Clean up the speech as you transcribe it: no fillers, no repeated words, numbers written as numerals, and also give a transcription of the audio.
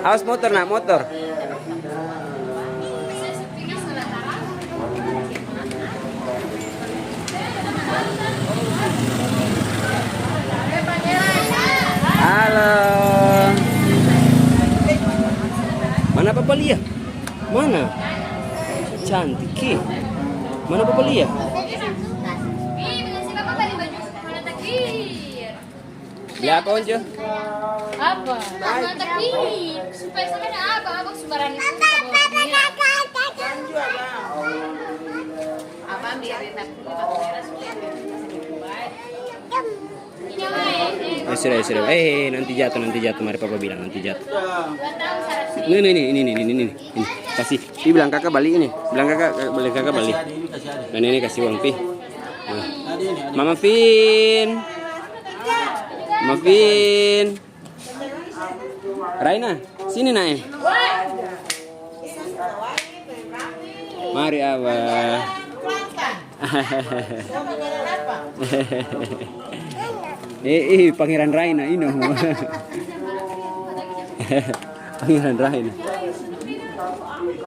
Awas motor nak motor. Halo. Mana Papa Lia? Mana? Cantik ki. Mana Papa Lia? Ya apa Onjo? Apa? Mana takdir? Supaya sama ada apa? Abang sembarang itu. Abang biarin aku Sudah. Nanti jatuh. Mari Papa bilang nanti jatuh. Ini. Kasih. Pi bilang kakak balik ini. Bilang kakak balik. Dan ini kasih uang Pi. Nah. Mama Vin. Raina, sini naik. Mari Abah. Pangeran Raina ini. Pangeran Raina.